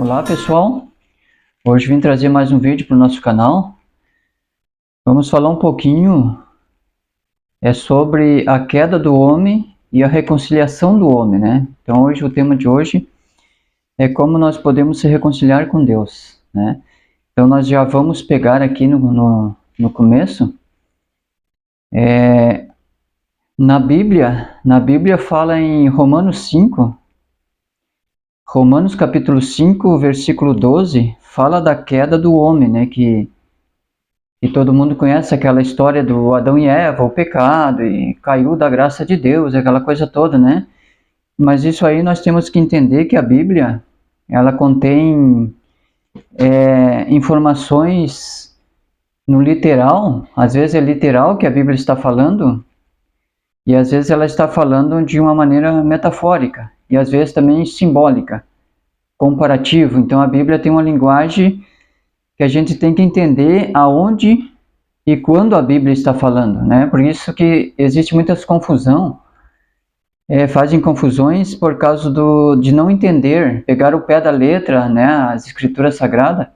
Olá pessoal, hoje vim trazer mais um vídeo para o nosso canal. Vamos falar um pouquinho sobre a queda do homem e a reconciliação do homem, né? Então hoje o tema de hoje é como nós podemos se reconciliar com Deus, né? Então nós já vamos pegar aqui no começo. Na Bíblia fala em Romanos 5, Romanos capítulo 5, versículo 12, fala da queda do homem, né? E todo mundo conhece aquela história do Adão e Eva, o pecado, e caiu da graça de Deus, aquela coisa toda, né? Mas isso aí nós temos que entender que a Bíblia, ela contém informações no literal. Às vezes é literal que a Bíblia está falando, e às vezes ela está falando de uma maneira metafórica, e às vezes também simbólica, comparativo. Então a Bíblia tem uma linguagem que a gente tem que entender aonde e quando a Bíblia está falando, né? Por isso que existe muitas confusão, fazem confusões por causa de não entender, pegar o pé da letra, né? As escrituras sagradas,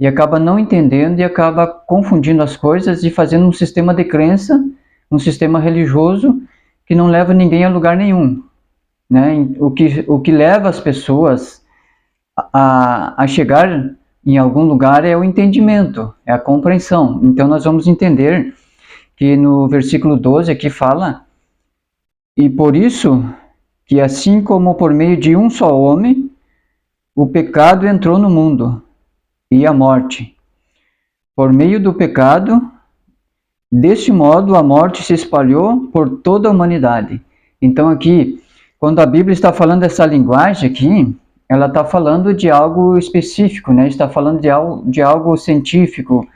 e acaba não entendendo e acaba confundindo as coisas e fazendo um sistema de crença, um sistema religioso que não leva ninguém a lugar nenhum, né? O que leva as pessoas a chegar em algum lugar é o entendimento, é a compreensão. Então nós vamos entender que no versículo 12 aqui fala: e por isso que assim como por meio de um só homem o pecado entrou no mundo, e a morte. Por meio do pecado, deste modo a morte se espalhou por toda a humanidade. Então aqui, quando a Bíblia está falando dessa linguagem aqui, ela está falando de algo específico, né? Está falando de algo científico,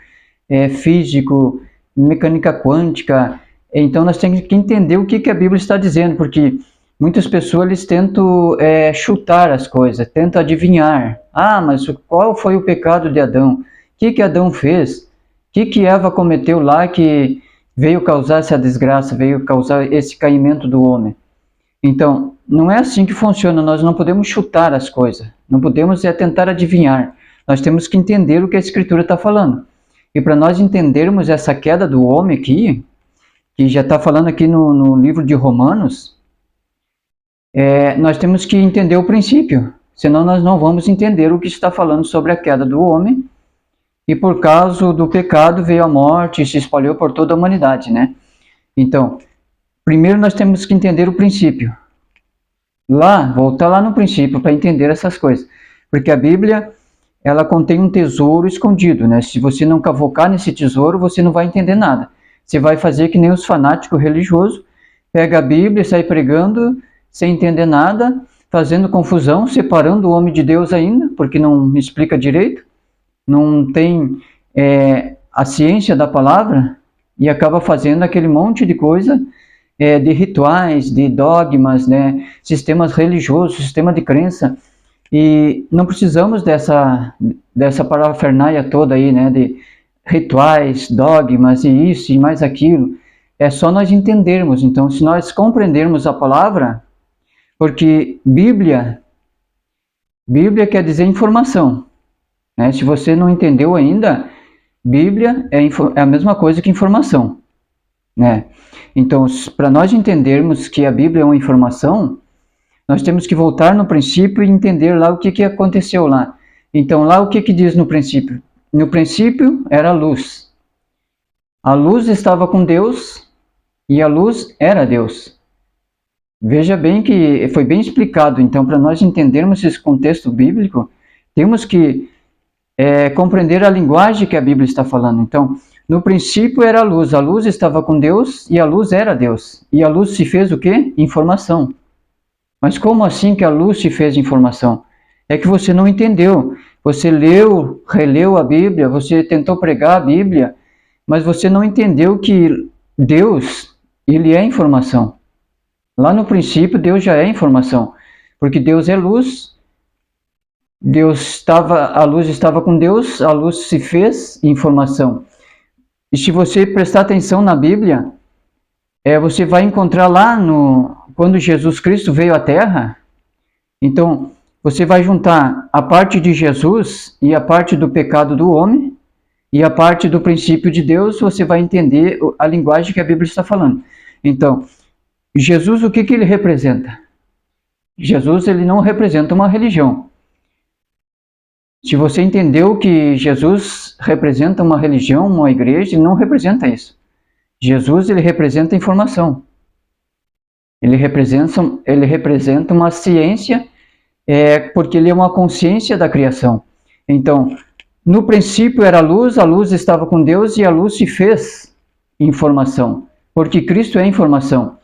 físico, mecânica quântica. Então nós temos que entender o que a Bíblia está dizendo, porque muitas pessoas eles tentam chutar as coisas, tentam adivinhar. Ah, mas qual foi o pecado de Adão? O que Adão fez? O que Eva cometeu lá que veio causar essa desgraça, veio causar esse caimento do homem? Então, não é assim que funciona. Nós não podemos chutar as coisas, não podemos tentar adivinhar. Nós temos que entender o que a Escritura está falando. E para nós entendermos essa queda do homem aqui, que já está falando aqui no livro de Romanos, nós temos que entender o princípio, senão nós não vamos entender o que está falando sobre a queda do homem, e por causa do pecado veio a morte e se espalhou por toda a humanidade, né? Então, primeiro nós temos que entender o princípio. Voltar lá no princípio para entender essas coisas. Porque a Bíblia, ela contém um tesouro escondido, né? Se você não cavocar nesse tesouro, você não vai entender nada. Você vai fazer que nem os fanáticos religiosos, pega a Bíblia e sai pregando sem entender nada, fazendo confusão, separando o homem de Deus ainda, porque não explica direito, não tem a ciência da palavra, e acaba fazendo aquele monte de coisa, de rituais, de dogmas, né, sistemas religiosos, sistema de crença, e não precisamos dessa parafernália toda aí, né, de rituais, dogmas e isso e mais aquilo. É só nós entendermos. Então, se nós compreendermos a palavra, porque Bíblia quer dizer informação, né? Se você não entendeu ainda, Bíblia é a mesma coisa que informação, né? Então, para nós entendermos que a Bíblia é uma informação, nós temos que voltar no princípio e entender lá o que aconteceu lá. Então, lá o que diz no princípio? No princípio era a luz. A luz estava com Deus e a luz era Deus. Veja bem que foi bem explicado. Então, para nós entendermos esse contexto bíblico, temos que compreender a linguagem que a Bíblia está falando. Então, no princípio era a luz estava com Deus e a luz era Deus. E a luz se fez o quê? Informação. Mas como assim que a luz se fez informação? É que você não entendeu. Você leu, releu a Bíblia, você tentou pregar a Bíblia, mas você não entendeu que Deus, ele é informação. Lá no princípio, Deus já é informação, porque Deus é luz, a luz estava com Deus, a luz se fez informação. E se você prestar atenção na Bíblia, você vai encontrar lá quando Jesus Cristo veio à Terra. Então, você vai juntar a parte de Jesus e a parte do pecado do homem e a parte do princípio de Deus, você vai entender a linguagem que a Bíblia está falando. Então, Jesus, o que ele representa? Jesus, ele não representa uma religião. Se você entendeu que Jesus representa uma religião, uma igreja, ele não representa isso. Jesus, ele representa informação. Ele representa uma ciência, porque ele é uma consciência da criação. Então, no princípio era a luz estava com Deus e a luz se fez informação, porque Cristo é informação.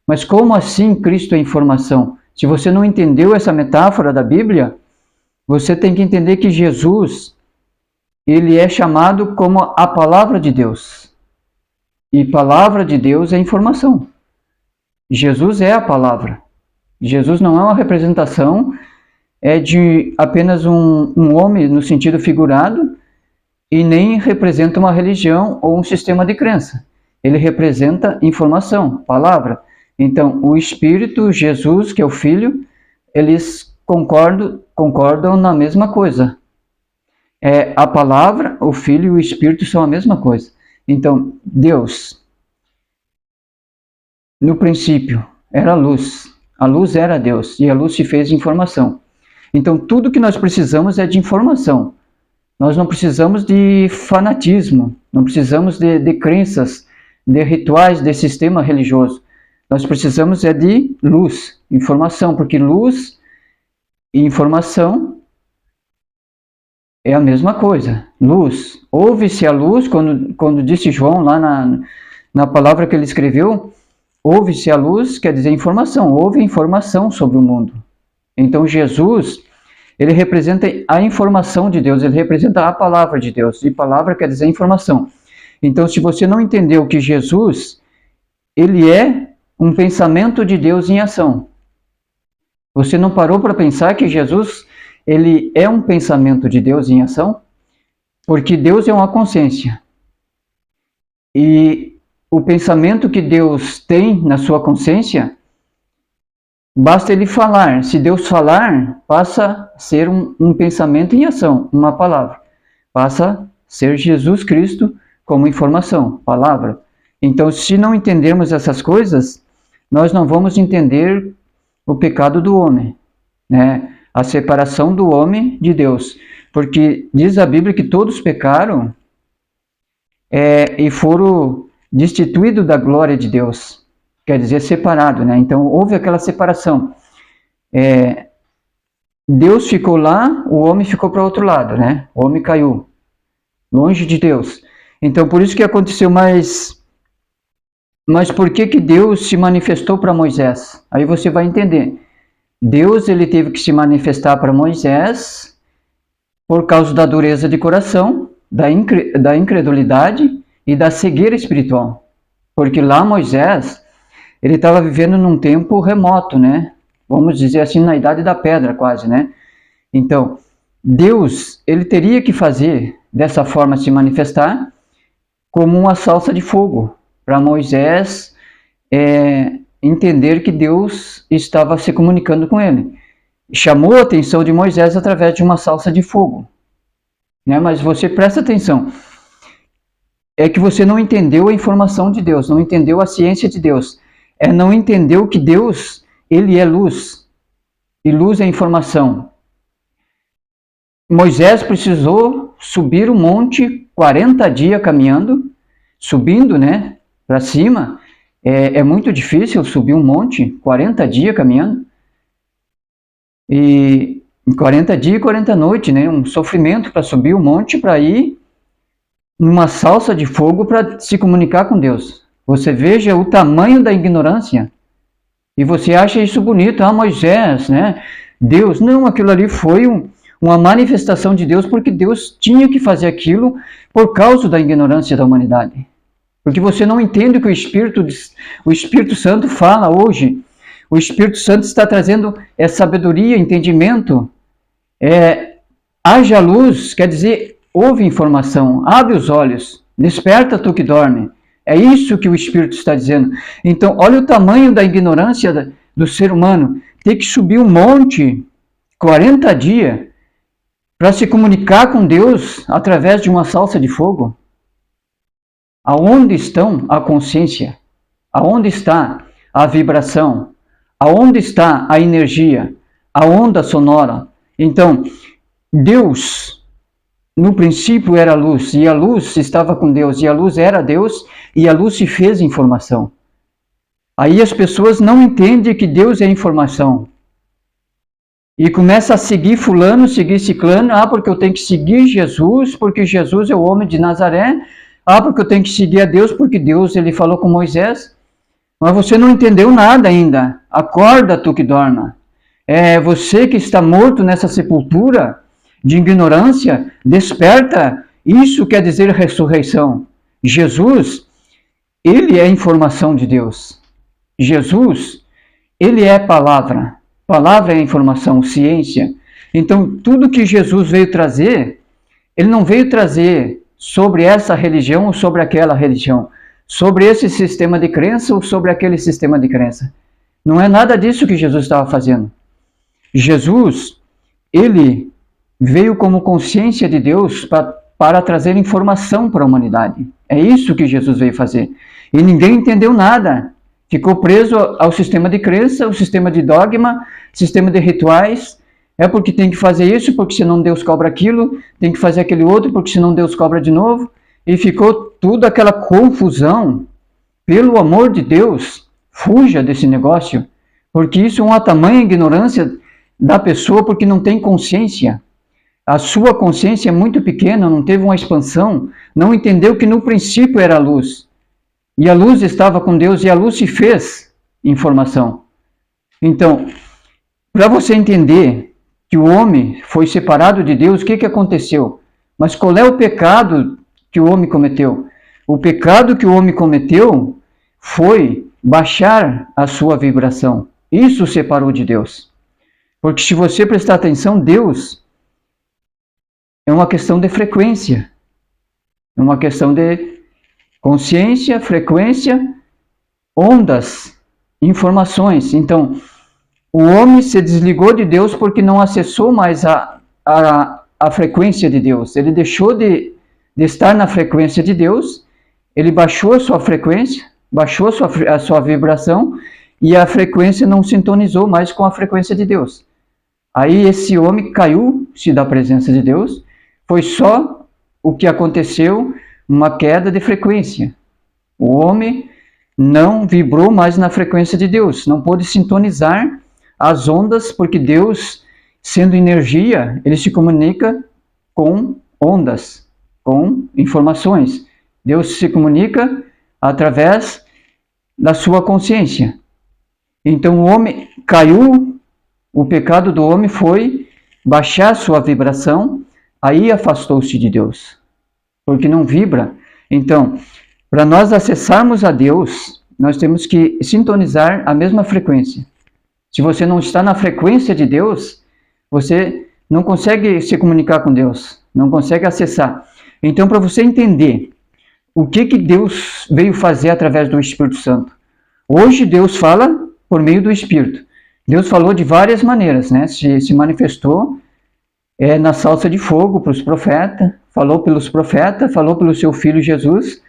Mas como assim Cristo é informação? Se você não entendeu essa metáfora da Bíblia, você tem que entender que Jesus, ele é chamado como a palavra de Deus. E palavra de Deus é informação. Jesus é a palavra. Jesus não é uma representação de apenas um homem no sentido figurado e nem representa uma religião ou um sistema de crença. Ele representa informação, palavra. Então, o Espírito, Jesus, que é o Filho, eles concordam na mesma coisa. A palavra, o Filho e o Espírito são a mesma coisa. Então, Deus, no princípio, era a luz era Deus, e a luz se fez de informação. Então, tudo que nós precisamos é de informação. Nós não precisamos de fanatismo, não precisamos de crenças, de rituais, de sistema religioso. Nós precisamos de luz, informação, porque luz e informação é a mesma coisa. Luz, ouve-se a luz, quando disse João lá na palavra que ele escreveu, ouve-se a luz, quer dizer informação, houve informação sobre o mundo. Então Jesus, ele representa a informação de Deus, ele representa a palavra de Deus, e palavra quer dizer informação. Então, se você não entendeu que Jesus, ele é um pensamento de Deus em ação, você não parou para pensar que Jesus, ele é um pensamento de Deus em ação? Porque Deus é uma consciência. E o pensamento que Deus tem na sua consciência, basta ele falar. Se Deus falar, passa a ser um pensamento em ação, uma palavra. Passa a ser Jesus Cristo como informação, palavra. Então, se não entendermos essas coisas, nós não vamos entender o pecado do homem, né? A separação do homem de Deus. Porque diz a Bíblia que todos pecaram e foram destituídos da glória de Deus. Quer dizer, separado, né? Então, houve aquela separação. Deus ficou lá, o homem ficou para o outro lado, né? O homem caiu, longe de Deus. Então, por isso que aconteceu mais... Mas por que Deus se manifestou para Moisés? Aí você vai entender. Deus, ele teve que se manifestar para Moisés por causa da dureza de coração, da incredulidade e da cegueira espiritual. Porque lá Moisés, ele estava vivendo num tempo remoto, né? Vamos dizer assim, na idade da pedra quase, né? Então, Deus, ele teria que fazer dessa forma se manifestar como uma salsa de fogo, para Moisés entender que Deus estava se comunicando com ele. Chamou a atenção de Moisés através de uma salsa de fogo, né? Mas você presta atenção, é que você não entendeu a informação de Deus, não entendeu a ciência de Deus, não entendeu que Deus, ele é luz, e luz é informação. Moisés precisou subir o monte 40 dias caminhando, subindo, né, para cima. É muito difícil subir um monte 40 dias caminhando, e 40 dias e 40 noites, né, um sofrimento para subir o monte, para ir numa salsa de fogo para se comunicar com Deus. Você veja o tamanho da ignorância, e você acha isso bonito. Moisés, né, Deus, não, aquilo ali foi uma manifestação de Deus, porque Deus tinha que fazer aquilo por causa da ignorância da humanidade. Porque você não entende o que o Espírito Santo fala hoje. O Espírito Santo está trazendo sabedoria, entendimento. Haja luz, quer dizer, ouve informação, abre os olhos, desperta tu que dorme. É isso que o Espírito está dizendo. Então, olha o tamanho da ignorância do ser humano. Ter que subir um monte 40 dias para se comunicar com Deus através de uma salsa de fogo? Aonde estão a consciência? Aonde está a vibração? Aonde está a energia? A onda sonora? Então, Deus, no princípio era luz, e a luz estava com Deus, e a luz era Deus, e a luz se fez informação. Aí as pessoas não entendem que Deus é informação. E começa a seguir fulano, seguir ciclano, porque eu tenho que seguir Jesus, porque Jesus é o homem de Nazaré, porque eu tenho que seguir a Deus, porque Deus ele falou com Moisés. Mas você não entendeu nada ainda. Acorda, tu que dorma. É você que está morto nessa sepultura de ignorância, desperta. Isso quer dizer ressurreição. Jesus, ele é a informação de Deus. Jesus, ele é palavra. Palavra é informação, ciência. Então, tudo que Jesus veio trazer, ele não veio trazer sobre essa religião ou sobre aquela religião, sobre esse sistema de crença ou sobre aquele sistema de crença. Não é nada disso que Jesus estava fazendo. Jesus, ele veio como consciência de Deus para trazer informação para a humanidade. É isso que Jesus veio fazer. E ninguém entendeu nada. Ficou preso ao sistema de crença, ao sistema de dogma, sistema de rituais. É porque tem que fazer isso, porque senão Deus cobra aquilo, tem que fazer aquele outro, porque senão Deus cobra de novo. E ficou tudo aquela confusão. Pelo amor de Deus, fuja desse negócio, porque isso é uma tamanha ignorância da pessoa, porque não tem consciência. A sua consciência é muito pequena, não teve uma expansão, não entendeu que no princípio era a luz. E a luz estava com Deus e a luz se fez informação. Então, para você entender que o homem foi separado de Deus, o que aconteceu? Mas qual é o pecado que o homem cometeu? O pecado que o homem cometeu foi baixar a sua vibração. Isso o separou de Deus. Porque se você prestar atenção, Deus é uma questão de frequência. É uma questão de consciência, frequência, ondas, informações. Então, o homem se desligou de Deus porque não acessou mais a frequência de Deus. Ele deixou de estar na frequência de Deus, ele baixou a sua frequência, baixou a sua vibração, e a frequência não sintonizou mais com a frequência de Deus. Aí esse homem caiu-se da presença de Deus, foi só o que aconteceu, uma queda de frequência. O homem não vibrou mais na frequência de Deus, não pôde sintonizar as ondas, porque Deus, sendo energia, ele se comunica com ondas, com informações. Deus se comunica através da sua consciência. Então o homem caiu, o pecado do homem foi baixar sua vibração, aí afastou-se de Deus, porque não vibra. Então, para nós acessarmos a Deus, nós temos que sintonizar a mesma frequência. Se você não está na frequência de Deus, você não consegue se comunicar com Deus, não consegue acessar. Então, para você entender o que Deus veio fazer através do Espírito Santo. Hoje Deus fala por meio do Espírito. Deus falou de várias maneiras, né? Se manifestou na salsa de fogo para os profetas, falou pelos profetas, falou pelo seu Filho Jesus,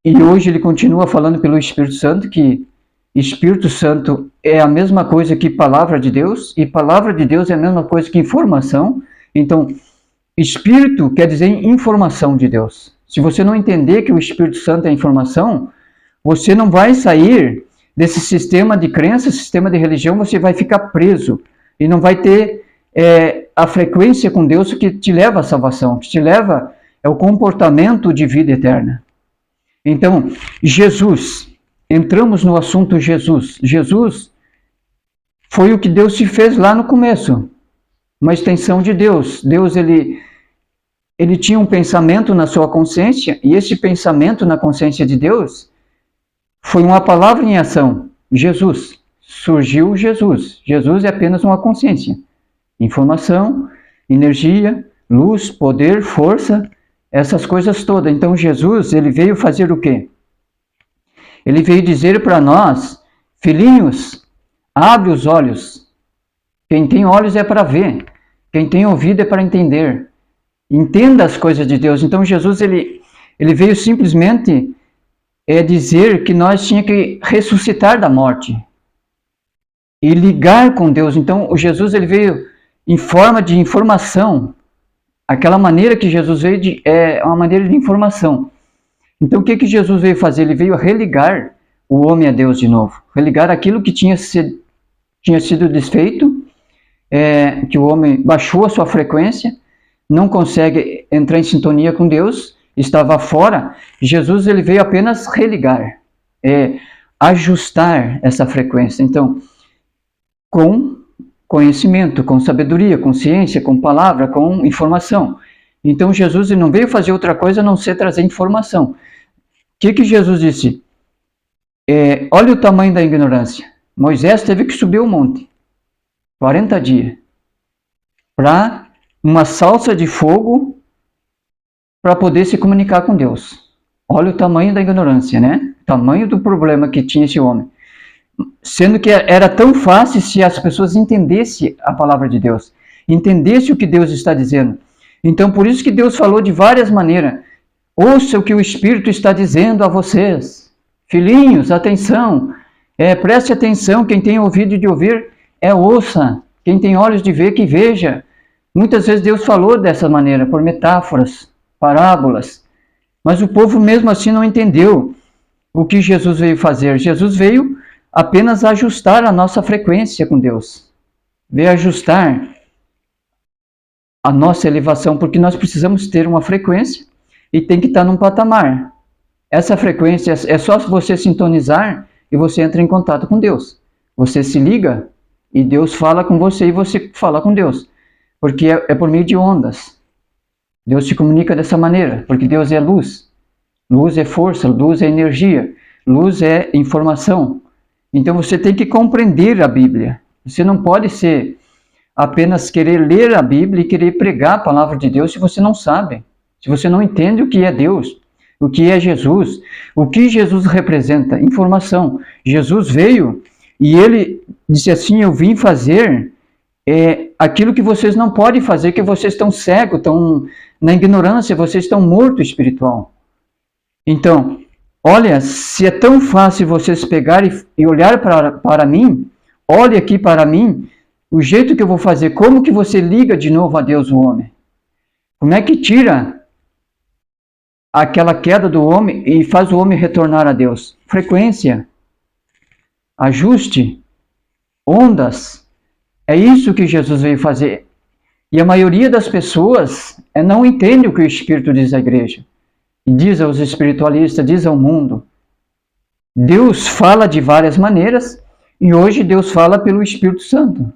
e hoje ele continua falando pelo Espírito Santo, que Espírito Santo é a mesma coisa que Palavra de Deus, e Palavra de Deus é a mesma coisa que informação. Então, Espírito quer dizer informação de Deus. Se você não entender que o Espírito Santo é informação, você não vai sair desse sistema de crença, sistema de religião, você vai ficar preso e não vai ter a frequência com Deus que te leva à salvação, que te leva ao comportamento de vida eterna. Então, Jesus, entramos no assunto Jesus. Jesus foi o que Deus se fez lá no começo, uma extensão de Deus. Deus, ele tinha um pensamento na sua consciência, e esse pensamento na consciência de Deus foi uma palavra em ação. Jesus. Surgiu Jesus. Jesus é apenas uma consciência. Informação, energia, luz, poder, força, essas coisas todas. Então Jesus, ele veio fazer o quê? Ele veio dizer para nós, filhinhos, abre os olhos. Quem tem olhos é para ver. Quem tem ouvido é para entender. Entenda as coisas de Deus. Então Jesus ele veio simplesmente dizer que nós tínhamos que ressuscitar da morte e ligar com Deus. Então o Jesus ele veio em forma de informação. Aquela maneira que Jesus veio é uma maneira de informação. Então o que Jesus veio fazer? Ele veio religar o homem a Deus de novo. Religar aquilo que tinha sido desfeito, que o homem baixou a sua frequência, não consegue entrar em sintonia com Deus, estava fora. Jesus ele veio apenas religar, ajustar essa frequência. Então, com conhecimento, com sabedoria, com ciência, com palavra, com informação. Então Jesus ele não veio fazer outra coisa a não ser trazer informação. O que Jesus disse? Olha o tamanho da ignorância. Moisés teve que subir o monte, 40 dias, para uma salsa de fogo para poder se comunicar com Deus. Olha o tamanho da ignorância, né? O tamanho do problema que tinha esse homem. Sendo que era tão fácil se as pessoas entendessem a palavra de Deus, entendessem o que Deus está dizendo. Então, por isso que Deus falou de várias maneiras. Ouça o que o Espírito está dizendo a vocês. Filhinhos, atenção. Preste atenção, quem tem ouvido de ouvir, ouça. Quem tem olhos de ver, que veja. Muitas vezes Deus falou dessa maneira, por metáforas, parábolas. Mas o povo mesmo assim não entendeu o que Jesus veio fazer. Jesus veio apenas ajustar a nossa frequência com Deus. Veio ajustar a nossa elevação, porque nós precisamos ter uma frequência e tem que estar num patamar. Essa frequência é só você sintonizar e você entra em contato com Deus. Você se liga e Deus fala com você e você fala com Deus. Porque é por meio de ondas. Deus se comunica dessa maneira, porque Deus é luz. Luz é força, luz é energia, luz é informação. Então você tem que compreender a Bíblia. Você não pode ser apenas querer ler a Bíblia e querer pregar a palavra de Deus se você não sabe. Se você não entende o que é Deus, o que é Jesus, o que Jesus representa. Informação. Jesus veio e ele disse assim, eu vim fazer aquilo que vocês não podem fazer, que vocês estão cegos, estão na ignorância, vocês estão mortos espiritual. Então, olha, se é tão fácil vocês pegarem e olhar para mim, olhe aqui para mim, o jeito que eu vou fazer, como que você liga de novo a Deus o homem? Como é que tira aquela queda do homem e faz o homem retornar a Deus? Frequência, ajuste, ondas. É isso que Jesus veio fazer. E a maioria das pessoas não entende o que o Espírito diz à igreja. Diz aos espiritualistas, diz ao mundo. Deus fala de várias maneiras e hoje Deus fala pelo Espírito Santo.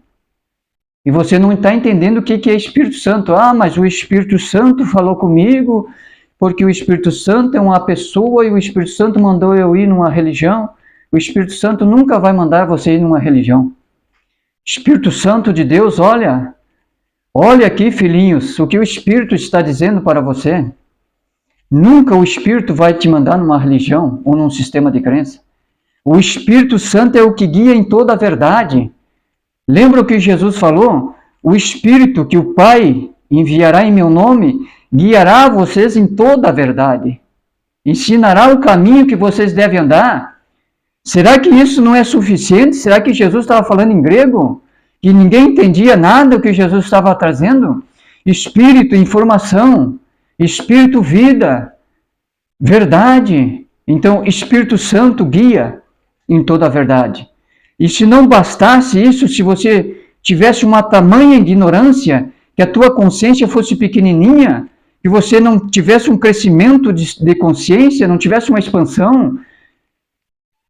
E você não está entendendo o que é Espírito Santo. Mas o Espírito Santo falou comigo porque o Espírito Santo é uma pessoa e o Espírito Santo mandou eu ir numa religião. O Espírito Santo nunca vai mandar você ir numa religião. Espírito Santo de Deus, olha aqui, filhinhos, o que o Espírito está dizendo para você. Nunca o Espírito vai te mandar numa religião ou num sistema de crença. O Espírito Santo é o que guia em toda a verdade. Lembra o que Jesus falou? O Espírito que o Pai enviará em meu nome guiará vocês em toda a verdade. Ensinará o caminho que vocês devem andar. Será que isso não é suficiente? Será que Jesus estava falando em grego? Que ninguém entendia nada do que Jesus estava trazendo? Espírito, informação. Espírito, vida, verdade. Então, Espírito Santo guia em toda a verdade. E se não bastasse isso, se você tivesse uma tamanha ignorância, que a tua consciência fosse pequenininha, que você não tivesse um crescimento de consciência, não tivesse uma expansão,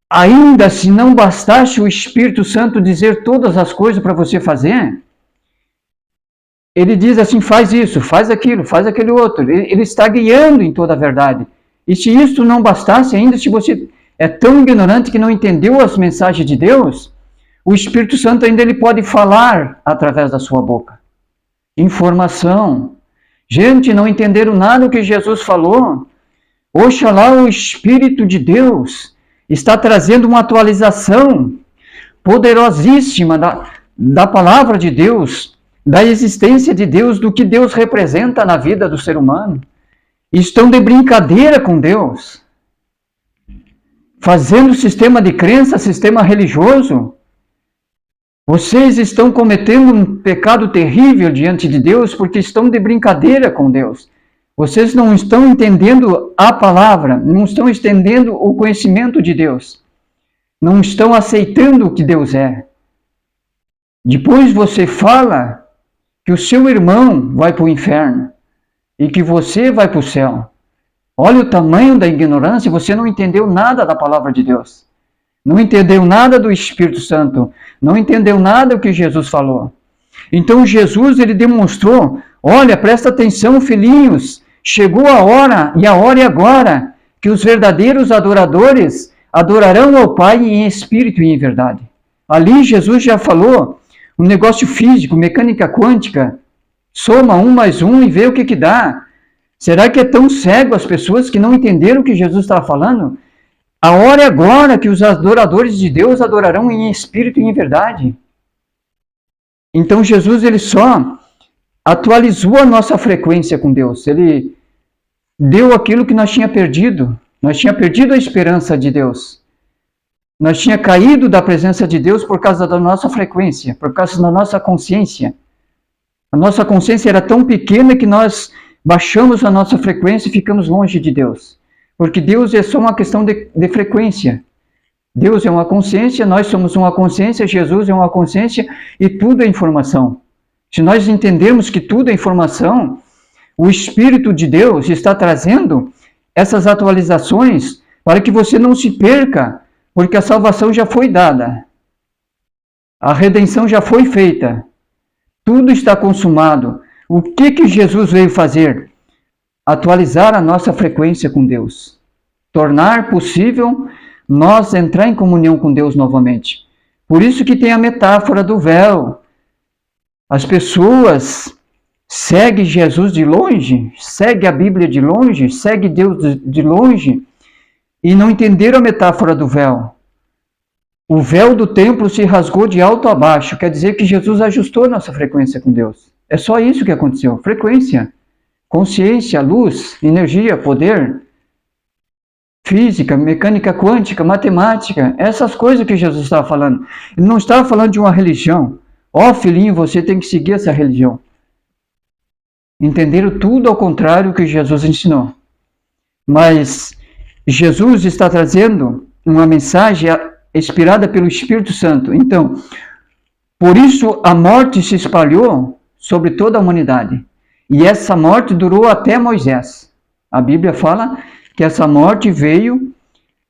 ainda se não bastasse o Espírito Santo dizer todas as coisas para você fazer, ele diz assim, faz isso, faz aquilo, faz aquele outro. Ele está guiando em toda a verdade. E se isso não bastasse ainda, se você é tão ignorante que não entendeu as mensagens de Deus, o Espírito Santo ainda ele pode falar através da sua boca. Informação. Gente, não entenderam nada do que Jesus falou. Oxalá o Espírito de Deus está trazendo uma atualização poderosíssima da palavra de Deus, da existência de Deus, do que Deus representa na vida do ser humano. Estão de brincadeira com Deus, fazendo sistema de crença, sistema religioso. Vocês estão cometendo um pecado terrível diante de Deus porque estão de brincadeira com Deus. Vocês não estão entendendo a palavra, não estão entendendo o conhecimento de Deus. Não estão aceitando o que Deus é. Depois você fala que o seu irmão vai para o inferno e que você vai para o céu. Olha o tamanho da ignorância, você não entendeu nada da palavra de Deus. Não entendeu nada do Espírito Santo. Não entendeu nada do que Jesus falou. Então Jesus, ele demonstrou, olha, presta atenção, filhinhos, chegou a hora, e a hora é agora, que os verdadeiros adoradores adorarão ao Pai em espírito e em verdade. Ali Jesus já falou um negócio físico, mecânica quântica, soma 1 mais 1 e vê o que dá. Será que é tão cego as pessoas que não entenderam o que Jesus estava falando? A hora é agora que os adoradores de Deus adorarão em espírito e em verdade. Então Jesus, ele só atualizou a nossa frequência com Deus. Ele deu aquilo que nós tínhamos perdido. Nós tínhamos perdido a esperança de Deus. Nós tínhamos caído da presença de Deus por causa da nossa frequência, por causa da nossa consciência. A nossa consciência era tão pequena que nós baixamos a nossa frequência e ficamos longe de Deus. Porque Deus é só uma questão de frequência. Deus é uma consciência, nós somos uma consciência, Jesus é uma consciência e tudo é informação. Se nós entendermos que tudo é informação, o Espírito de Deus está trazendo essas atualizações para que você não se perca, porque a salvação já foi dada. A redenção já foi feita. Tudo está consumado. O que Jesus veio fazer? Atualizar a nossa frequência com Deus. Tornar possível nós entrar em comunhão com Deus novamente. Por isso que tem a metáfora do véu. As pessoas seguem Jesus de longe, seguem a Bíblia de longe, seguem Deus de longe e não entenderam a metáfora do véu. O véu do templo se rasgou de alto a baixo, quer dizer que Jesus ajustou a nossa frequência com Deus. É só isso que aconteceu, frequência. Consciência, luz, energia, poder, física, mecânica quântica, matemática, essas coisas que Jesus estava falando. Ele não estava falando de uma religião. Ó, filhinho, você tem que seguir essa religião. Entenderam tudo ao contrário que Jesus ensinou. Mas Jesus está trazendo uma mensagem inspirada pelo Espírito Santo. Então, por isso a morte se espalhou sobre toda a humanidade. E essa morte durou até Moisés. A Bíblia fala que essa morte veio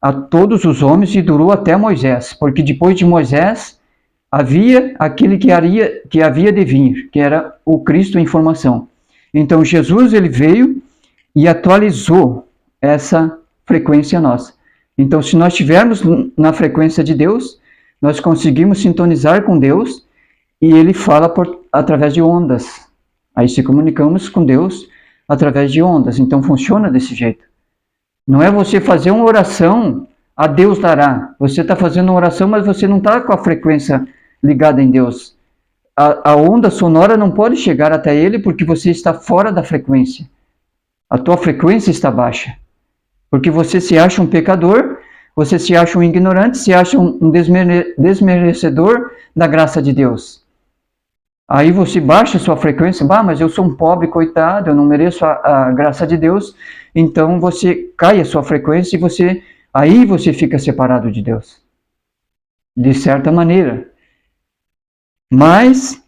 a todos os homens e durou até Moisés. Porque depois de Moisés, havia aquele que havia de vir, que era o Cristo em formação. Então Jesus, ele veio e atualizou essa frequência nossa. Então, se nós estivermos na frequência de Deus, nós conseguimos sintonizar com Deus e ele fala através de ondas. Aí se comunicamos com Deus através de ondas. Então funciona desse jeito. Não é você fazer uma oração, a Deus dará. Você está fazendo uma oração, mas você não está com a frequência ligada em Deus. A onda sonora não pode chegar até ele porque você está fora da frequência. A tua frequência está baixa. Porque você se acha um pecador, você se acha um ignorante, se acha um desmerecedor da graça de Deus. Aí você baixa a sua frequência, mas eu sou um pobre coitado, eu não mereço a graça de Deus. Então você cai a sua frequência e aí você fica separado de Deus. De certa maneira. Mas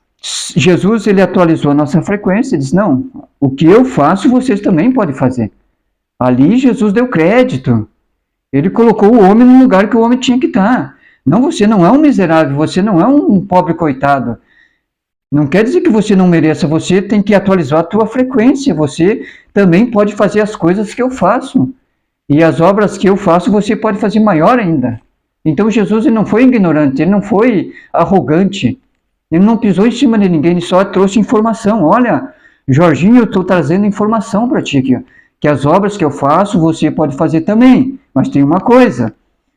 Jesus, ele atualizou a nossa frequência e disse, não, o que eu faço vocês também podem fazer. Ali Jesus deu crédito. Ele colocou o homem no lugar que o homem tinha que estar. Não, você não é um miserável, você não é um pobre coitado. Não quer dizer que você não mereça, você tem que atualizar a tua frequência. Você também pode fazer as coisas que eu faço. E as obras que eu faço, você pode fazer maior ainda. Então Jesus, ele não foi ignorante, ele não foi arrogante. Ele não pisou em cima de ninguém, ele só trouxe informação. Olha, Jorginho, eu estou trazendo informação para ti aqui. Que as obras que eu faço, você pode fazer também. Mas tem uma coisa,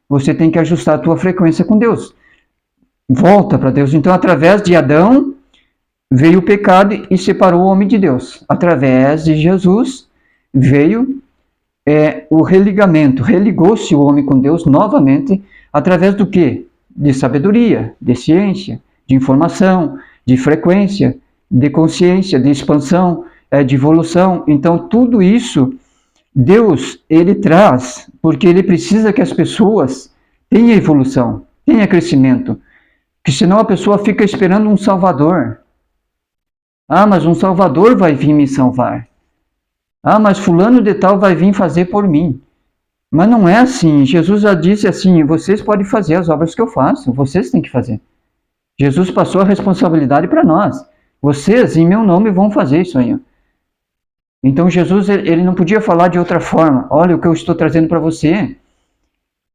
você tem que ajustar a tua frequência com Deus. volta para Deus. Então, através de Adão, veio o pecado e separou o homem de Deus. Através de Jesus, veio o religamento. Religou-se o homem com Deus novamente, através do quê? De sabedoria, de ciência, de informação, de frequência, de consciência, de expansão, de evolução. Então, tudo isso, Deus, ele traz, porque ele precisa que as pessoas tenham evolução, tenham crescimento. Porque senão a pessoa fica esperando um Salvador. Ah, mas um Salvador vai vir me salvar. Ah, mas fulano de tal vai vir fazer por mim. Mas não é assim. Jesus já disse assim, vocês podem fazer as obras que eu faço, vocês têm que fazer. Jesus passou a responsabilidade para nós. Vocês, em meu nome, vão fazer isso aí. Então Jesus, ele não podia falar de outra forma. Olha, o que eu estou trazendo para você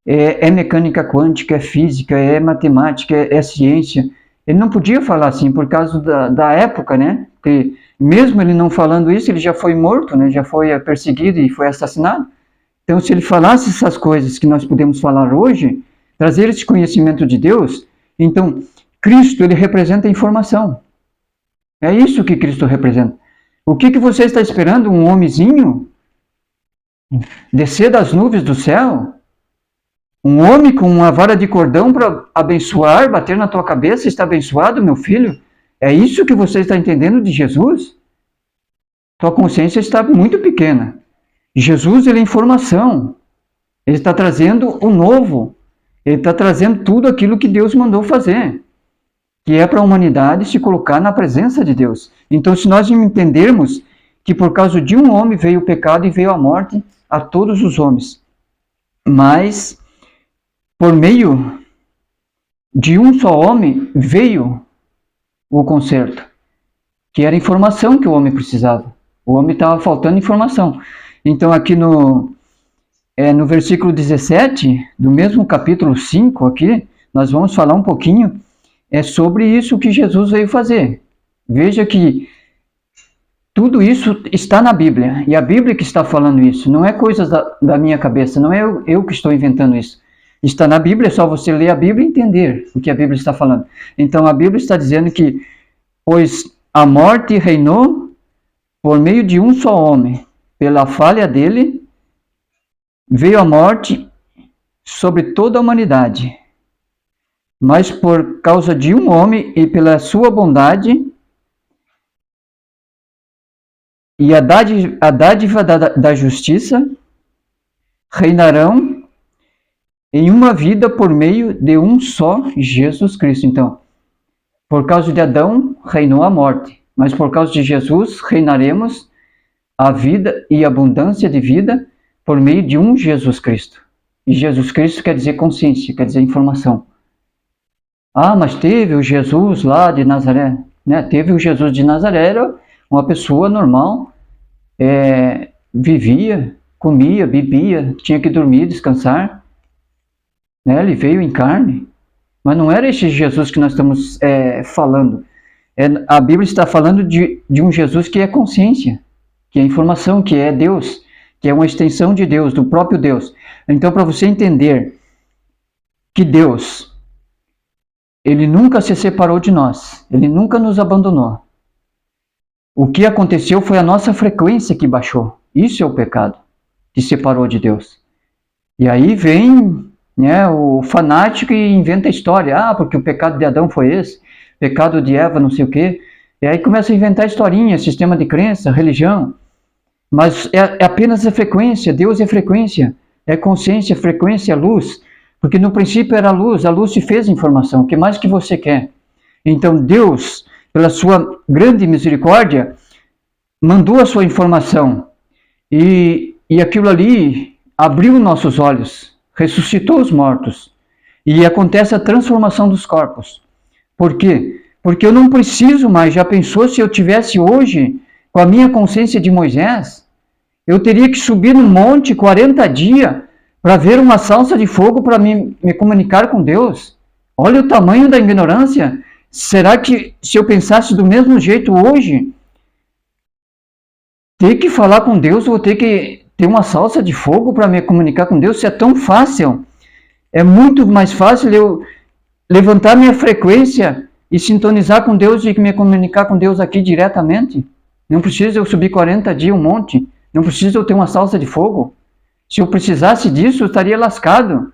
é mecânica quântica, é física, é matemática, é ciência. Ele não podia falar assim por causa da época, né? Porque mesmo ele não falando isso, ele já foi morto, né? Já foi perseguido e foi assassinado. Então, se ele falasse essas coisas que nós podemos falar hoje, trazer esse conhecimento de Deus, então, Cristo, ele representa a informação. É isso que Cristo representa. O que você está esperando? Um homenzinho descer das nuvens do céu? Um homem com uma vara de cordão para abençoar, bater na tua cabeça, está abençoado, meu filho? É isso que você está entendendo de Jesus? Tua consciência está muito pequena. Jesus, ele é informação. Ele está trazendo o novo. Ele está trazendo tudo aquilo que Deus mandou fazer, que é para a humanidade se colocar na presença de Deus. Então, se nós entendermos que por causa de um homem veio o pecado e veio a morte a todos os homens, mas por meio de um só homem veio o conserto, que era a informação que o homem precisava. O homem estava faltando informação. Então, aqui no versículo 17, do mesmo capítulo 5 aqui, nós vamos falar um pouquinho sobre isso que Jesus veio fazer. Veja que tudo isso está na Bíblia, e a Bíblia que está falando isso, não é coisa da minha cabeça, não é eu que estou inventando isso. Está na Bíblia, é só você ler a Bíblia e entender o que a Bíblia está falando. Então, a Bíblia está dizendo que, pois a morte reinou por meio de um só homem, pela falha dele, veio a morte sobre toda a humanidade. Mas por causa de um homem e pela sua bondade e a dádiva da justiça, reinarão em uma vida por meio de um só Jesus Cristo. Então, por causa de Adão, reinou a morte. Mas por causa de Jesus, reinaremos a vida e abundância de vida por meio de um Jesus Cristo. E Jesus Cristo quer dizer consciência, quer dizer informação. Ah, mas teve o Jesus lá de Nazaré. Né? Teve o Jesus de Nazaré, era uma pessoa normal, vivia, comia, bebia, tinha que dormir, descansar. Né? Ele veio em carne. Mas não era esse Jesus que nós estamos falando. A Bíblia está falando de um Jesus que é consciência, que é informação, que é Deus, que é uma extensão de Deus, do próprio Deus. Então, para você entender que Deus, ele nunca se separou de nós, ele nunca nos abandonou. O que aconteceu foi a nossa frequência que baixou. Isso é o pecado, que separou de Deus. E aí vem, né, o fanático e inventa a história. Ah, porque o pecado de Adão foi esse, pecado de Eva não sei o quê. E aí começa a inventar historinha, sistema de crença, religião. Mas é apenas a frequência, Deus é frequência, é consciência, frequência, luz. Porque no princípio era a luz se fez informação, o que mais que você quer? Então Deus, pela sua grande misericórdia, mandou a sua informação. E aquilo ali abriu nossos olhos, ressuscitou os mortos. E acontece a transformação dos corpos. Por quê? Porque eu não preciso mais. Já pensou se eu tivesse hoje, com a minha consciência de Moisés, eu teria que subir no monte 40 dias para ver uma salsa de fogo para me comunicar com Deus? Olha o tamanho da ignorância. Será que se eu pensasse do mesmo jeito hoje, ter que falar com Deus, vou ter que ter uma salsa de fogo para me comunicar com Deus? Se é tão fácil, é muito mais fácil eu levantar minha frequência e sintonizar com Deus e me comunicar com Deus aqui diretamente. Não precisa eu subir 40 dias um monte. Não precisa eu ter uma salsa de fogo. Se eu precisasse disso, eu estaria lascado.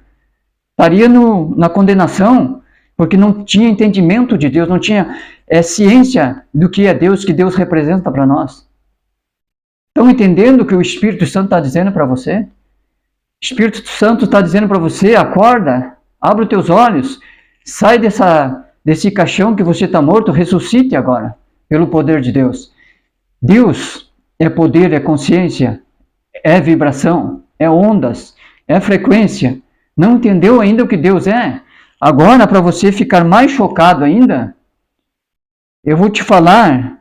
Estaria na condenação, porque não tinha entendimento de Deus, não tinha ciência do que é Deus, que Deus representa para nós. Estão entendendo o que o Espírito Santo está dizendo para você? O Espírito Santo está dizendo para você, acorda, abre os teus olhos, sai desse caixão que você está morto, ressuscite agora, pelo poder de Deus. Deus é poder, é consciência, é vibração, é ondas, é frequência. Não entendeu ainda o que Deus é? Agora, para você ficar mais chocado ainda, eu vou te falar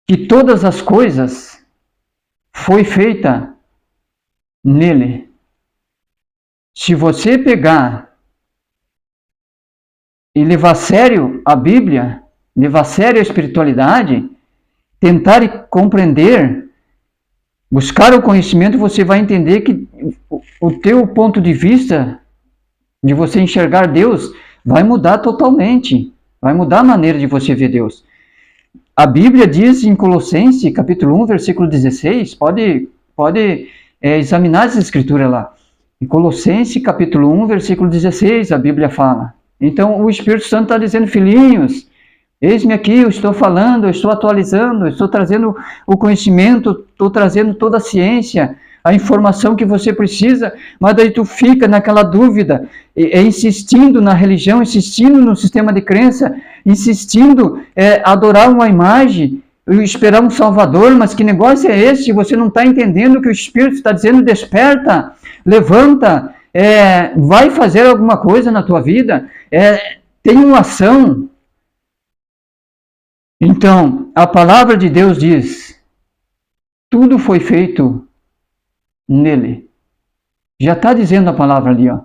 que todas as coisas foi feita nele. Se você pegar e levar a sério a Bíblia, levar a sério a espiritualidade, tentar compreender, buscar o conhecimento, você vai entender que o teu ponto de vista de você enxergar Deus vai mudar totalmente. Vai mudar a maneira de você ver Deus. A Bíblia diz em Colossenses, capítulo 1, versículo 16, pode examinar essa escritura lá. Em Colossenses, capítulo 1, versículo 16, a Bíblia fala. Então, o Espírito Santo está dizendo, filhinhos, eis-me aqui, eu estou falando, eu estou atualizando, eu estou trazendo o conhecimento, estou trazendo toda a ciência, a informação que você precisa, mas daí tu fica naquela dúvida, insistindo na religião, insistindo no sistema de crença, insistindo adorar uma imagem, esperar um salvador, mas que negócio é esse? Você não está entendendo o que o Espírito está dizendo, desperta, levanta, vai fazer alguma coisa na tua vida, tem uma ação. Então, a palavra de Deus diz, tudo foi feito nele. Já está dizendo a palavra ali, ó.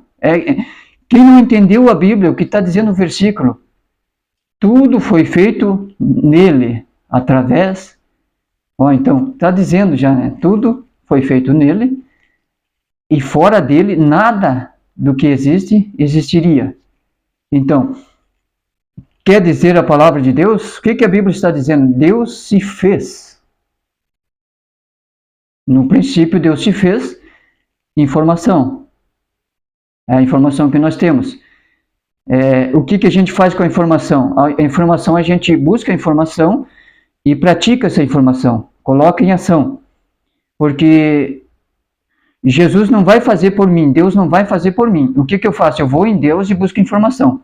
Quem não entendeu a Bíblia, o que está dizendo o versículo? Tudo foi feito nele, através. Então, está dizendo já, né? Tudo foi feito nele, e fora dele, nada do que existe, existiria. Então, quer dizer a palavra de Deus? O que a Bíblia está dizendo? Deus se fez. No princípio, Deus se fez informação. É a informação que nós temos. O que a gente faz com a informação? A informação, a gente busca a informação e pratica essa informação. Coloca em ação. Porque Jesus não vai fazer por mim, Deus não vai fazer por mim. O que eu faço? Eu vou em Deus e busco informação.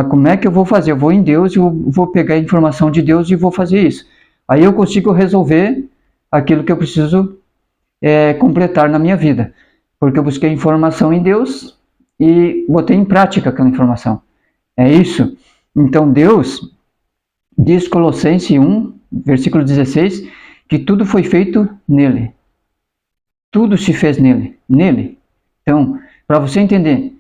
Como é que eu vou fazer? Eu vou em Deus e eu vou pegar a informação de Deus e vou fazer isso. Aí eu consigo resolver aquilo que eu preciso completar na minha vida. Porque eu busquei informação em Deus e botei em prática aquela informação. É isso. Então Deus diz Colossenses 1, versículo 16, que tudo foi feito nele. Tudo se fez nele. Nele. Então, para você entender,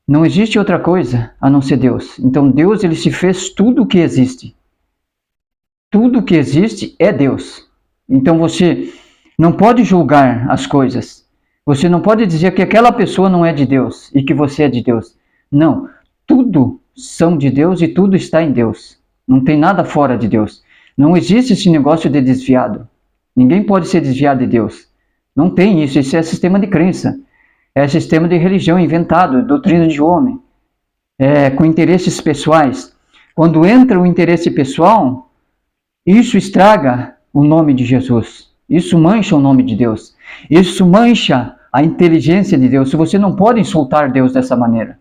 não existe outra coisa a não ser Deus. Então Deus, ele se fez tudo o que existe. Tudo o que existe é Deus. Então você não pode julgar as coisas. Você não pode dizer que aquela pessoa não é de Deus e que você é de Deus. Não. Tudo são de Deus e tudo está em Deus. Não tem nada fora de Deus. Não existe esse negócio de desviado. Ninguém pode ser desviado de Deus. Não tem isso. Isso é sistema de crença. É sistema de religião inventado, doutrina de homem. Com interesses pessoais. Quando entra o interesse pessoal, isso estraga o nome de Jesus. Isso mancha o nome de Deus. Isso mancha a inteligência de Deus. Você não pode insultar Deus dessa maneira.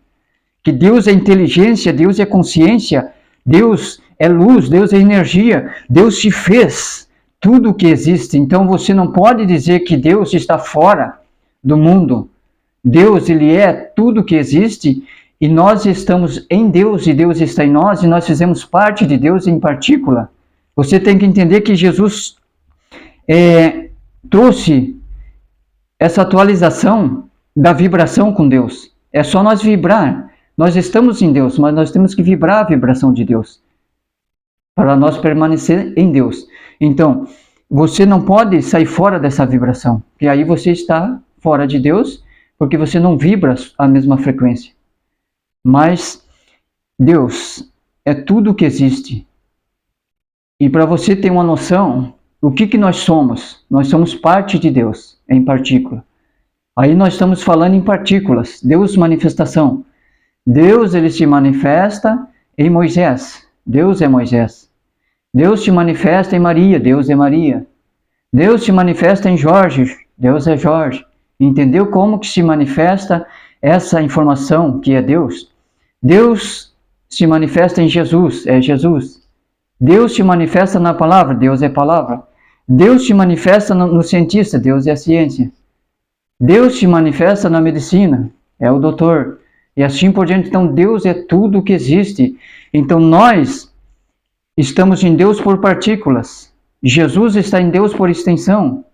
Que Deus é inteligência, Deus é consciência, Deus é luz, Deus é energia. Deus te fez tudo o que existe. Então você não pode dizer que Deus está fora do mundo. Deus, ele é tudo o que existe e nós estamos em Deus e Deus está em nós e nós fizemos parte de Deus em partícula. Você tem que entender que Jesus trouxe essa atualização da vibração com Deus. É só nós vibrar. Nós estamos em Deus, mas nós temos que vibrar a vibração de Deus para nós permanecer em Deus. Então, você não pode sair fora dessa vibração, porque aí você está fora de Deus, porque você não vibra a mesma frequência. Mas Deus é tudo o que existe. E para você ter uma noção, o que nós somos? Nós somos parte de Deus, em partícula. Aí nós estamos falando em partículas. Deus, manifestação. Deus, ele se manifesta em Moisés. Deus é Moisés. Deus se manifesta em Maria. Deus é Maria. Deus se manifesta em Jorge. Deus é Jorge. Entendeu como que se manifesta essa informação que é Deus? Deus se manifesta em Jesus. É Jesus. Deus se manifesta na palavra. Deus é palavra. Deus se manifesta no cientista. Deus é a ciência. Deus se manifesta na medicina. É o doutor. E assim por diante. Então Deus é tudo o que existe. Então nós estamos em Deus por partículas. Jesus está em Deus por extensão.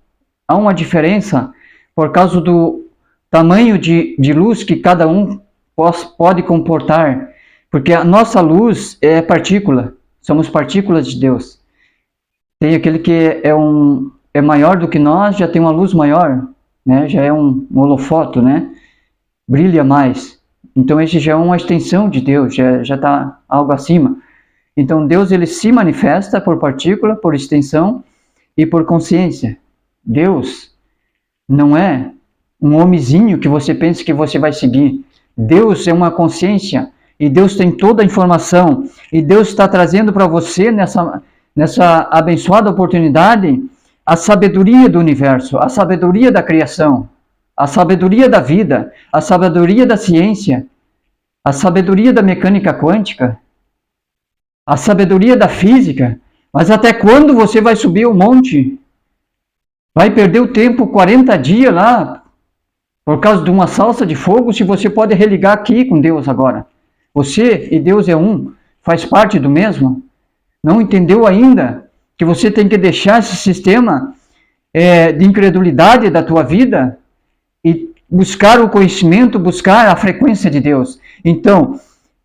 Há uma diferença por causa do tamanho de luz que cada um pode comportar. Porque a nossa luz é partícula. Somos partículas de Deus. Tem aquele que é maior do que nós, já tem uma luz maior, né? Já é um holofoto, né? Brilha mais. Então esse já é uma extensão de Deus, já está algo acima. Então Deus, ele se manifesta por partícula, por extensão e por consciência. Deus não é um homenzinho que você pensa que você vai seguir. Deus é uma consciência e Deus tem toda a informação. E Deus está trazendo para você nessa abençoada oportunidade a sabedoria do universo, a sabedoria da criação, a sabedoria da vida, a sabedoria da ciência, a sabedoria da mecânica quântica, a sabedoria da física. Mas até quando você vai subir o monte? Vai perder o tempo 40 dias lá por causa de uma salsa de fogo, se você pode religar aqui com Deus agora? Você e Deus é um, faz parte do mesmo. Não entendeu ainda que você tem que deixar esse sistema de incredulidade da tua vida e buscar o conhecimento, buscar a frequência de Deus. Então,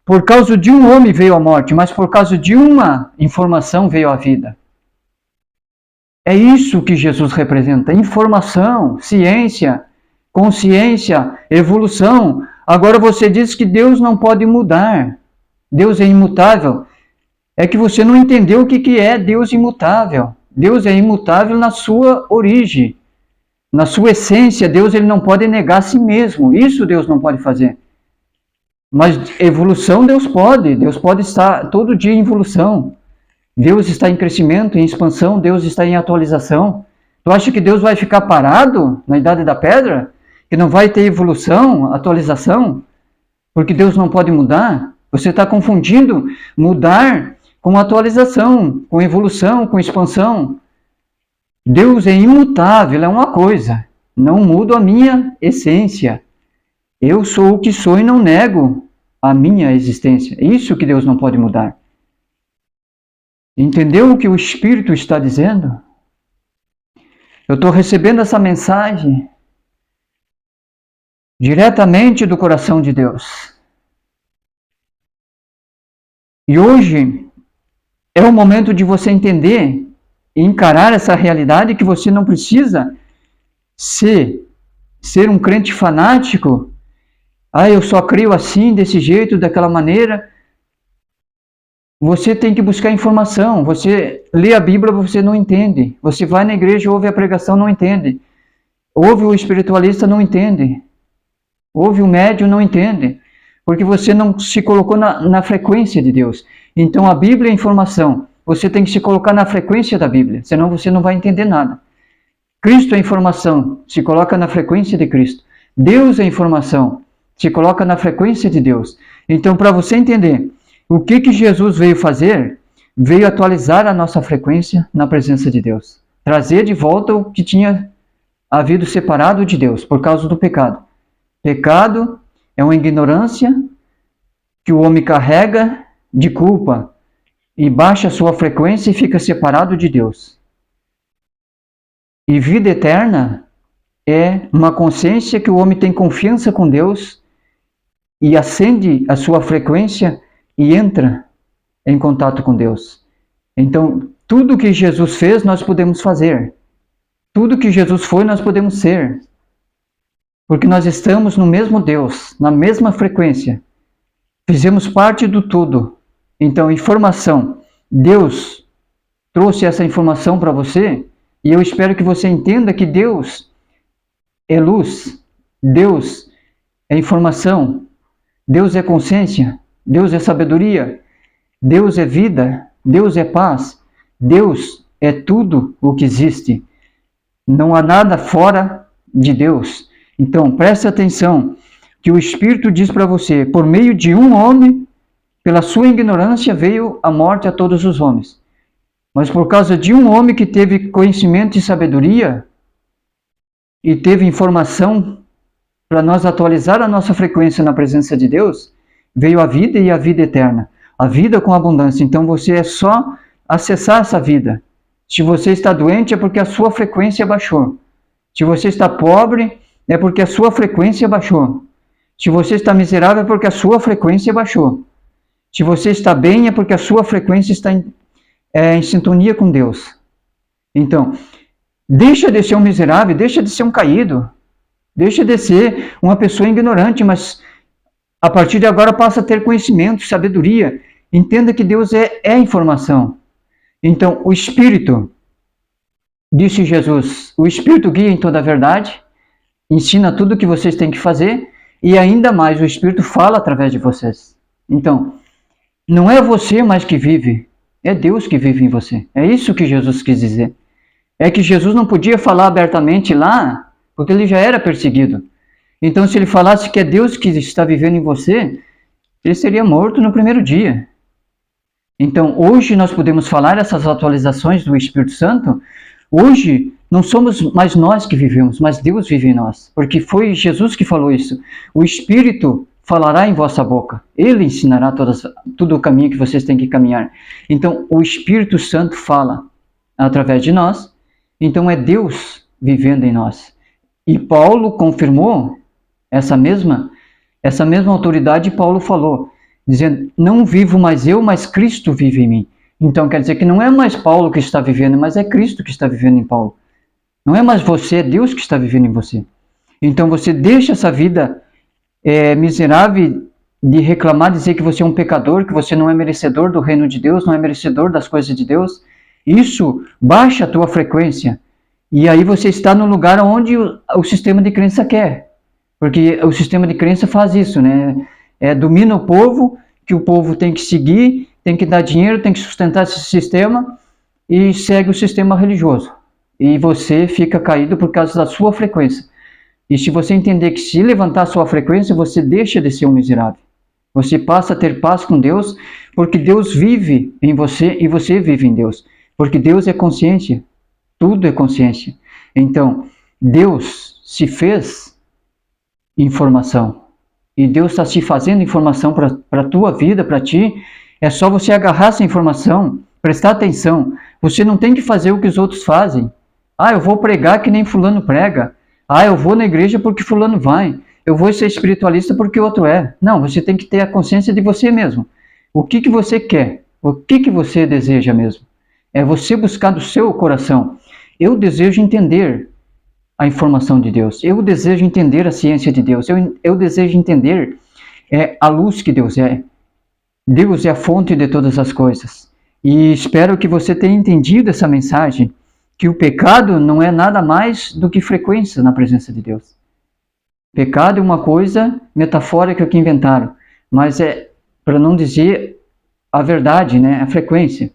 por causa de um homem veio a morte, mas por causa de uma informação veio a vida. É isso que Jesus representa: informação, ciência, consciência, evolução. Agora você diz que Deus não pode mudar. Deus é imutável. É que você não entendeu o que é Deus imutável. Deus é imutável na sua origem, na sua essência. Deus, ele não pode negar a si mesmo. Isso Deus não pode fazer. Mas evolução Deus pode estar todo dia em evolução. Deus está em crescimento, em expansão, Deus está em atualização. Tu acha que Deus vai ficar parado na idade da pedra? Que não vai ter evolução, atualização? Porque Deus não pode mudar? Você está confundindo mudar com atualização, com evolução, com expansão. Deus é imutável, é uma coisa. Não mudo a minha essência. Eu sou o que sou e não nego a minha existência. É isso que Deus não pode mudar. Entendeu o que o Espírito está dizendo? Eu estou recebendo essa mensagem diretamente do coração de Deus. E hoje é o momento de você entender e encarar essa realidade, que você não precisa ser um crente fanático. Eu só creio assim, desse jeito, daquela maneira. Você tem que buscar informação. Você lê a Bíblia, você não entende. Você vai na igreja, ouve a pregação, não entende. Ouve o espiritualista, não entende. Ouve o médium, não entende. Porque você não se colocou na frequência de Deus. Então a Bíblia é informação. Você tem que se colocar na frequência da Bíblia, senão você não vai entender nada. Cristo é informação, se coloca na frequência de Cristo. Deus é informação, se coloca na frequência de Deus. Então, para você entender o que Jesus veio fazer, veio atualizar a nossa frequência na presença de Deus. Trazer de volta o que tinha havido separado de Deus por causa do pecado. Pecado é uma ignorância que o homem carrega de culpa e baixa a sua frequência e fica separado de Deus. E vida eterna é uma consciência que o homem tem confiança com Deus e acende a sua frequência e entra em contato com Deus. Então, tudo que Jesus fez, nós podemos fazer. Tudo que Jesus foi, nós podemos ser. Porque nós estamos no mesmo Deus, na mesma frequência. fizemos parte do todo. Então, informação. Deus trouxe essa informação para você, e eu espero que você entenda que Deus é luz, Deus é informação, Deus é consciência, Deus é sabedoria, Deus é vida, Deus é paz, Deus é tudo o que existe. Não há nada fora de Deus. Então, preste atenção que o Espírito diz para você, por meio de um homem, pela sua ignorância veio a morte a todos os homens. Mas por causa de um homem que teve conhecimento e sabedoria, e teve informação para nós atualizar a nossa frequência na presença de Deus, veio a vida e a vida eterna. A vida com abundância. Então você é só acessar essa vida. Se você está doente é porque a sua frequência baixou. Se você está pobre é porque a sua frequência baixou. Se você está miserável é porque a sua frequência baixou. Se você está bem é porque a sua frequência está em sintonia com Deus. Então, deixa de ser um miserável, deixa de ser um caído, deixa de ser uma pessoa ignorante, mas a partir de agora passa a ter conhecimento, sabedoria. Entenda que Deus é informação. Então, o Espírito, disse Jesus, o Espírito guia em toda a verdade, ensina tudo o que vocês têm que fazer, e ainda mais, o Espírito fala através de vocês. Então, não é você mais que vive, é Deus que vive em você. É isso que Jesus quis dizer. É que Jesus não podia falar abertamente lá, porque ele já era perseguido. Então, se ele falasse que é Deus que está vivendo em você, ele seria morto no primeiro dia. Então, hoje nós podemos falar essas atualizações do Espírito Santo. Hoje, não somos mais nós que vivemos, mas Deus vive em nós. Porque foi Jesus que falou isso. O Espírito falará em vossa boca. Ele ensinará todo o caminho que vocês têm que caminhar. Então, o Espírito Santo fala através de nós. Então, é Deus vivendo em nós. E Paulo confirmou essa mesma autoridade. Paulo falou, dizendo, não vivo mais eu, mas Cristo vive em mim. Então, quer dizer que não é mais Paulo que está vivendo, mas é Cristo que está vivendo em Paulo. Não é mais você, é Deus que está vivendo em você. Então, você deixa essa vida miserável de reclamar, dizer que você é um pecador, que você não é merecedor do reino de Deus, não é merecedor das coisas de Deus. Isso baixa a tua frequência. E aí você está no lugar onde o sistema de crença quer. Porque o sistema de crença faz isso, né? Domina o povo, que o povo tem que seguir, tem que dar dinheiro, tem que sustentar esse sistema e segue o sistema religioso. E você fica caído por causa da sua frequência. E se você entender que se levantar a sua frequência, você deixa de ser um miserável. Você passa a ter paz com Deus, porque Deus vive em você e você vive em Deus. Porque Deus é consciência. Tudo é consciência. Então, Deus se fez informação. E Deus está se fazendo informação para a tua vida, para ti. É só você agarrar essa informação, prestar atenção. Você não tem que fazer o que os outros fazem. Eu vou pregar que nem fulano prega. Eu vou na igreja porque fulano vai. Eu vou ser espiritualista porque outro é. Não, você tem que ter a consciência de você mesmo. O que você quer? O que você deseja mesmo? É você buscar do seu coração. Eu desejo entender a informação de Deus. Eu desejo entender a ciência de Deus. Eu desejo entender a luz que Deus é. Deus é a fonte de todas as coisas. E espero que você tenha entendido essa mensagem, que o pecado não é nada mais do que frequência na presença de Deus. Pecado é uma coisa metafórica que inventaram, mas é para não dizer a verdade, né? A frequência.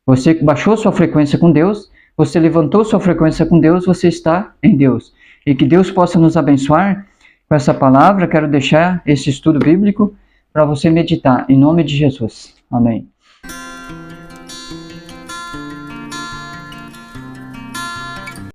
Você baixou sua frequência com Deus, você levantou sua frequência com Deus, você está em Deus. E que Deus possa nos abençoar com essa palavra. Quero deixar esse estudo bíblico para você meditar, em nome de Jesus. Amém.